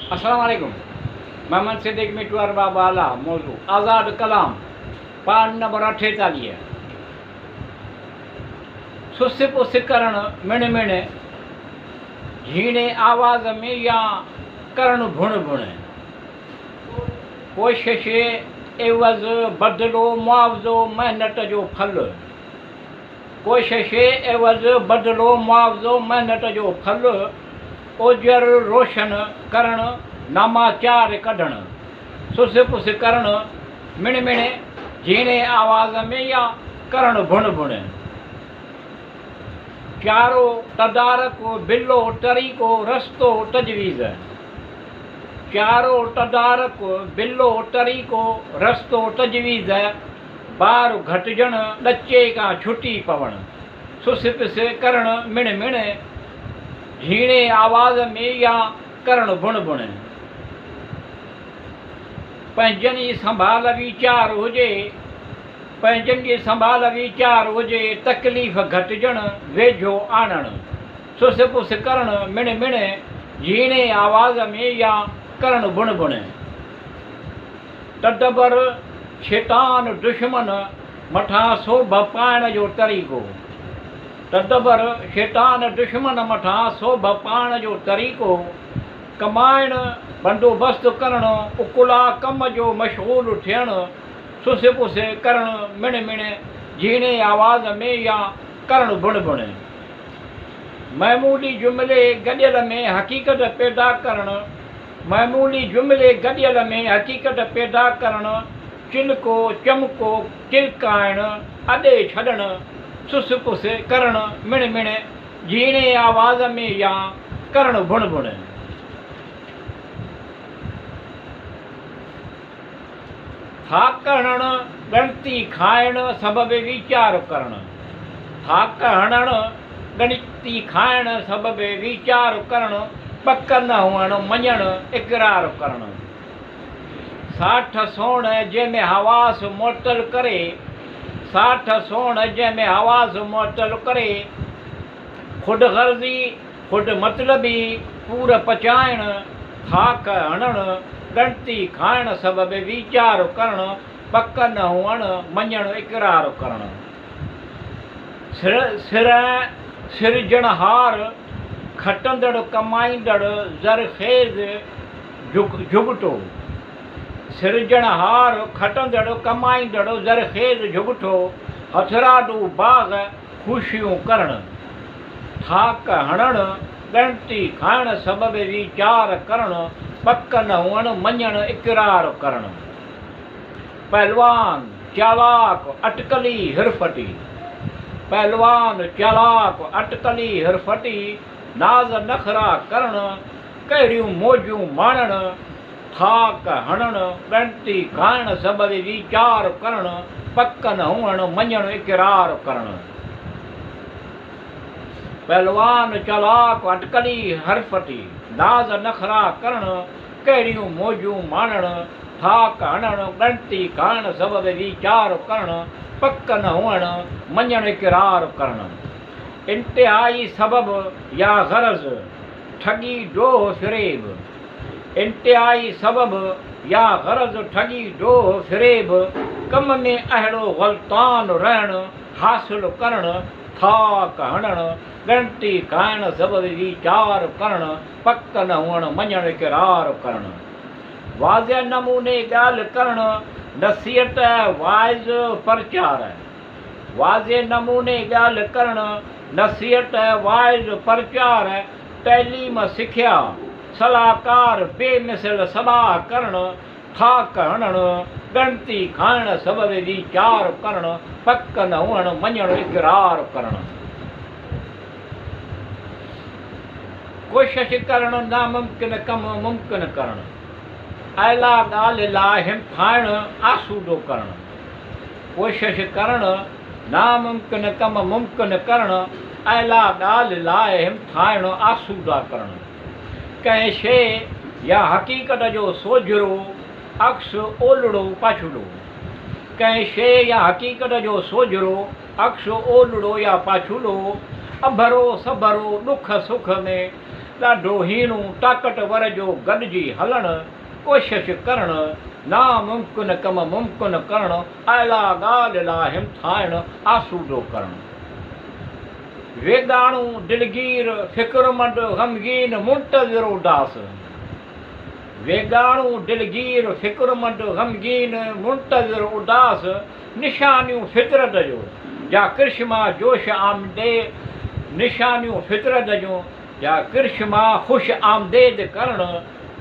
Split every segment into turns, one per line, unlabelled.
अस्सलाम वालेकुम। मोहम्मद सिद्दीक मिटवार बाबा आला मौजू आज़ाद कलाम पान नंबर 48। सुस पुस करण मिण मिण झीणे आवाज़ में या करण भुण भुण कोशिश एवज़ बदलो मुआवज़ो मेहनत जो फल कोशिश एवज़ बदलो मुआवज़ो मेहनत जो फल ओजर रोशन करण नामाचार कढण सुस पुस करण मिण मिण झीणे आवाज़ में या करण भुण भुण चारो तदारक बिल्लो तरीक़ो रस्तो तजवीज़ चारो तदारक बिल्लो तरीक़ो रस्तो तजवीज़ बार घटिजण ॾचे का छुटी पवण सुस पुस करण मिण मिण झीणे आवाज़ में या करण भुण भुण पंहिंजनि जी संभाल वीचार हुजे पंहिंजनि जी संभाल वीचार हुजे तकलीफ़ घटिजण वेझो आणण सुस पुस करण मिण मिण झीणे आवाज़ में या करण भुण भुण तदबर शैतान दुश्मन मथां सोभ पाइण जो तरीक़ो तदबर शैतान दुश्मन मथां सोभ पाइण जो तरीक़ो कमाइण बंदोबस्त करण उकुला कम जो मशगूल थियण सुस पुस करण मिण मिण झीणे आवाज़ में या करण भुण भुण मामूली जुमिले गॾियल में हक़ीक़त पैदा करण मामूली जुमिले गॾियल में हक़ीक़त पैदा करण चिलको चमको चिलकाइण अॾे छॾण सुस पुस करण मिण मिण झीणे आवाज़ में या करण भुण भुण थाक हणण गणती खाइण सबबि वीचार करण थाक हणण गणती खाइण सबबि वीचार करण पक न हुअण मञण इक़रार करण साठ सोण जंहिंमें हवास मुअतल करे साठ सोण जंहिंमें हवास मुअतल करे ख़ुदि गर्ज़ी ख़ुदि मतलबी पूर पचाइण थाक हणण गणती खाइण सबबि वीचार करण पक न हुअण मञण इक़रार करण सिरजणहार खटंदड़ कमाईंदड़ ज़रख़ेज़ झुगटो सिरजणहार खटंदड़ कमाईंदड़ ज़रख़ेज़ झुगटो हथराडू बाग़ ख़ुशियूं करण थाक हणण गणती खाइण सबबि वीचार करण पक न हुअण मञण इक़रार करण पहलवान चालाक अटकली हिरफटी पहलवान चालाक अटकली हिरफटी नाज़ नखरा करण कहिड़ियूं मौजूं माणण थाक हणण गणती खाइण सबबि वीचार करण पक न हुअण मञण इक़रार करण पहलवान चालाक अटकली हरफटी नाज़ नखरा करण कहिड़ियूं मौजूं माणण थाक हणण गणती खाइण सबबि वीचार करण पक न हुअण मञण इक़रार करण इंतिहाई सबबि या ग़रज़ ठगी ॾोह फ़िरेब इंतिहाई सबबि या ग़रज़ ठगी ॾोह फ़िरेब कम में अहिड़ो ग़लतान रहण हासिल करण थाक हणण गणती खाइण सबबि वीचार करण पक न हुअण मञण इक़रार करण वाज़े नमूने ॻाल्हि करण नसीहत वाइज़ प्रचार वाज़े नमूने ॻाल्हि करण नसीहत वाइज़ प्रचार तइलीम सिखिया सलाहकार बेमिसल सलाह करण थाक हणण गणती खाइण सबबि वीचार करण पक न हुअण मञण इक़रार करण कोशिश करण नामुमकिन कम मुमकिन करण अहिला ॻाल्हि लाइ हिमथाइण आसूदो करण कोशिश करण नामुमकिन कम मुमकिन करण अहिला ॻाल्हि लाइ हिमथाइण आसूदा करण कंहिं शइ या हक़ीक़त जो सोझिरो अक्स ओलड़ो पाछड़ो कंहिं शइ या हक़ीक़त जो सोझिरो अक्स ओलड़ो या पाछड़ो अभरो सभरो ॾुख सुख में ॾाढो हीणो ताक़तवर जो गॾिजी हलणु कोशिशि करणु नामुमकिन कम मुमकिन करणु आला ॻाल्हि लाइ हिमथाइणु आसूदो करणु वेगाणू दिलगीर फ़िक्रमंद ग़मगीन मुंतज़िर उदास वेगाणू दिलगीर फ़िक्रमंद ग़मगीन मुंतज़िर उदास निशानियूं फितरत जो जा कृष्मा जोश आमदे निशानियूं फितरत जूं या कृष्मा ख़ुशि आमदेद करणु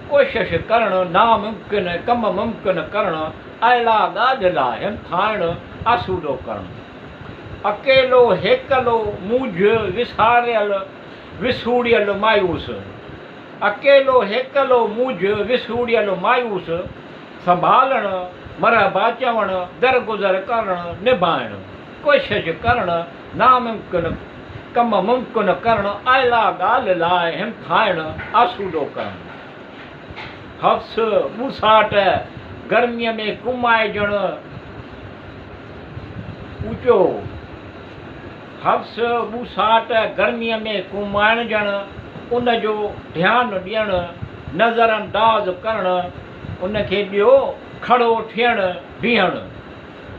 कोशिशि करणु नामुमकिन कम मुमकिन करणु आला ॻाल्हि लाइ हिमथाइणु आसूदो करणु अकेलो हेकलो मूझ विसारियल विसूड़ियल मायूस अकेलो हेकलो मूझ विसूड़ियल मायूस संभालणु मरहबा चवणु दरगुज़र करणु निभाइणु कोशिशि करणु नामुमकिन कम मुमकिन करणु आला ॻाल्हि लाइ हिमथाइणु आसूदो करणु हफ्स ॿुसाट गर्मीअ में कुमाइजणु ऊचो हफ्स ॿुसाट गर्मीअ में कुमाइणजणु उन जो ध्यानु ॾियणु नज़र अंदाज़ करणु उनखे ॾियो खड़ो थियणु बीहणु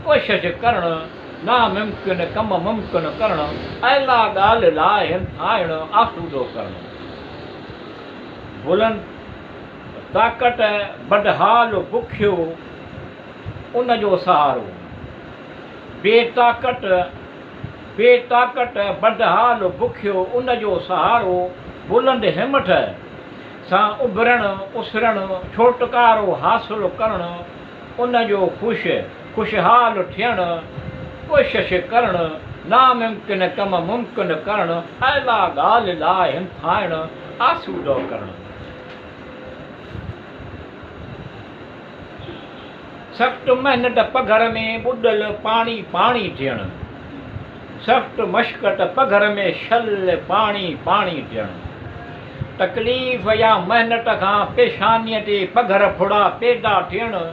कोशिशि करणु नामुमकिन कम मुमकिन करणु आला ॻाल्हि लाइ हिमथाइणु आसूदो करणु बुलंद ताक़त बदहाल बुखियो उन जो सहारो बेताक़त बदहाल बुखियो उन जो सहारो बुलंद हिमथ सां उभरणु उसरणु छोटकारो हासिलु करणु उन जो ख़ुशहाल थियणु कोशिशि करणु नामुमकिन कम मुमकिन करणु आला ॻाल्हि लाइ हिमथाइणु आसूदो करणु सख़्तु महिनत पघर में ॿुॾल पाणी पाणी थियणु सख़्तु मशक़त पघर में शल पाणी पाणी थियणु तकलीफ़ या महिनत खां पेशानीअ ते पघर फुड़ा पैदा थियणु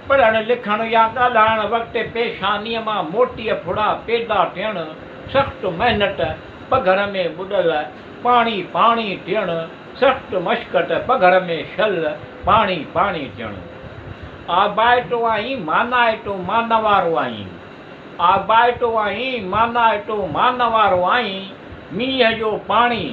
पढ़णु लिखणु या ॻाल्हाइणु वक़्तु पेशानीअ मां मोटीअ फुड़ा पैदा थियणु सख़्तु महिनत पघर में ॿुॾल पाणी पाणी थियणु सख़्तु मशक़त पघर में शल पाणी पाणी थियणु आबाइटो आहीं मानाइटो मान वारो आहीं आबाइटो आहीं मानाइटो मान वारो आहीं मींहं जो पाणी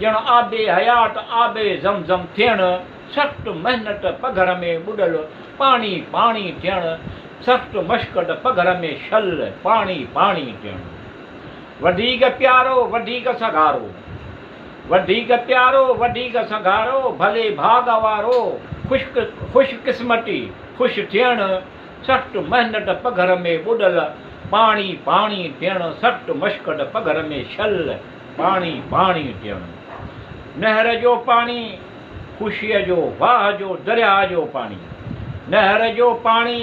ॼणु आबे हयात आबे ज़मज़म थियणु सख़्तु महिनत पघर में ॿुॾल पाणी पाणी थियणु सख़्तु मशक़त पघर में शल पाणी पाणी थियणु वधीक प्यारो वधीक सगारो वधीक प्यारो वधीक सगारो भले भाग वारो ख़ुशकिस्मती ख़ुशि थियणु सख़्तु महिनत पघर में ॿुॾल पाणी पाणी थियणु सख़्तु मशक़त पघर में शल पाणी पाणी थियणु नहर जो पाणी ख़ुशीअ जो वाह जो दरिया जो पाणी नहर जो पाणी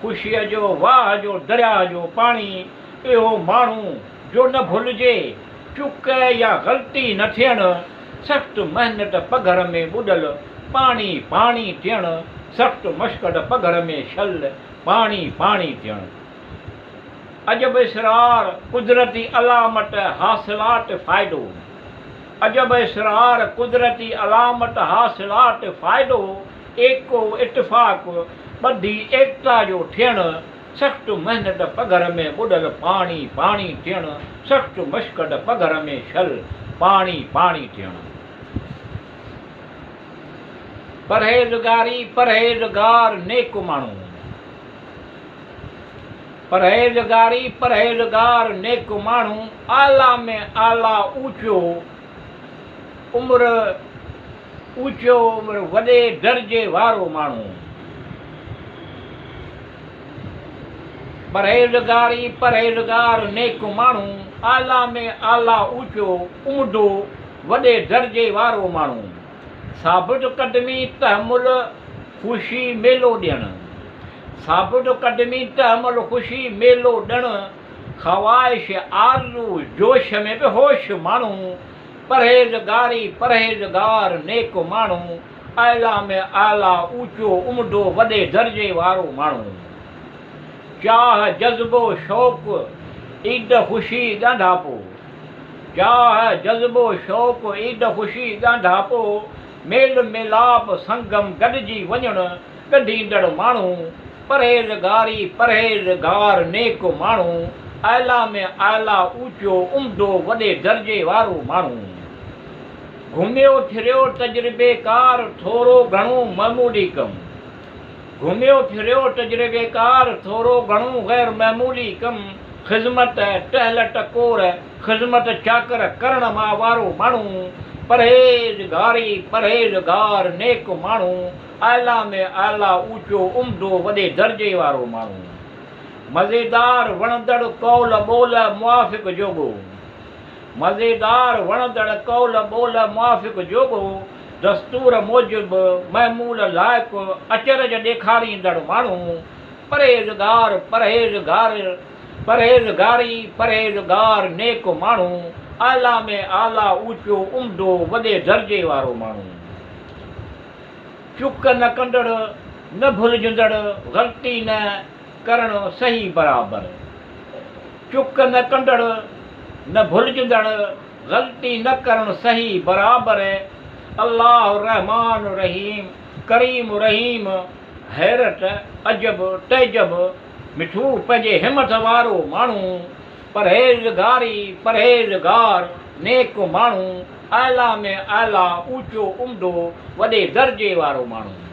ख़ुशीअ जो वाह जो दरिया जो पाणी इहो माण्हू जो न भुलिजे चुक या ग़लती न थियणु सख़्तु महिनत पघर में ॿुॾल पाणी पाणी थियणु सख़्तु मशक़त पघर में शल पाणी पाणी थियणु अजब इसरार कुदरती अलामत हासिलात फ़ाइदो अजब इसरार कुदरती अलामत हासिलात फ़ाइदो एको इतफ़ाक़ ॿधी एकता जो थियणु सख़्तु महिनत पघर में ॿुॾल पाणी पाणी थियणु सख़्तु मशक़त पघर में शल पाणी पाणी थियणु परहेज़गारी परहेज़गार नेक माण्हू परहेज़गारी परहेज़गार नेक माण्हू आला में आला ऊचो उमिरि वॾे दर्जे वारो माण्हू परहेज़गारी परहेज़गार नेक माण्हू आला में आला ऊचो उमिदो वॾे दर्जे वारो माण्हू साबित क़दमी तहमुल ख़ुशी मेलो ॾियणु साबित क़दमी तहमुल ख़ुशी मेलो ॾियणु ख़वाहिश आरज़ू जोश में बि होश माण्हू परहेज़गारी परहेज़गार नेक माण्हू आला में आला ऊचो उमिदो वॾे दर्जे वारो माण्हू चाह जज़्बो शौक़ ईद ख़ुशी ॻंढापो चाह जज़्बो शौक़ ईद ख़ुशी ॻांढापो मेल मिलाप संगम गॾिजी वञणु ॻंढींदड़ माण्हू परहेज़गारी परहेज़गार नेक माण्हू आला में आला ऊचो उम्दो वॾे दर्जे वारो माण्हू घुमियो फिरियो तजुर्बेकार थोरो घणो मामूली कमु घुमियो फिरियो तजुर्बेकार थोरो घणो ग़ैर मामूली कमु ख़िज़मत टहल टकोर ख़िज़मत चाकर करण मां वारो माण्हू परहेज़गारी परहेज़गार नेक माण्हू आला में आला ऊचो उम्दो वॾे दर्जे वारो माण्हू मज़ेदार वणंदड़ कौल ॿोल मुआफ़िक़ जोॻो मज़ेदार वणंदड़ कौल ॿोल मुआफ़िक़ जोॻो दस्तूर मूजिबि महमूल लाइक़ु अचरज ॾेखारींदड़ माण्हू परहेज़गार परहेज़गारी परहेज़गार नेक माण्हू आला में आला ऊचो उम्दो वॾे दर्जे वारो माण्हू चुक न कंदड़ न भुलिजंदड़ ग़लती न करणु सही बराबरि चुक न कंदड़ न भुलिजंदड़ ग़लती न करणु सही बराबरि अल्लाह रहमान रहीम करीम रहीम हैरत अजब तैजब मिठू पंहिंजे हिमत वारो माण्हू परहेज़गारी परहेज़गार नेक माण्हू आला में आला ऊचो उम्दो वॾे दर्जे वारो माण्हू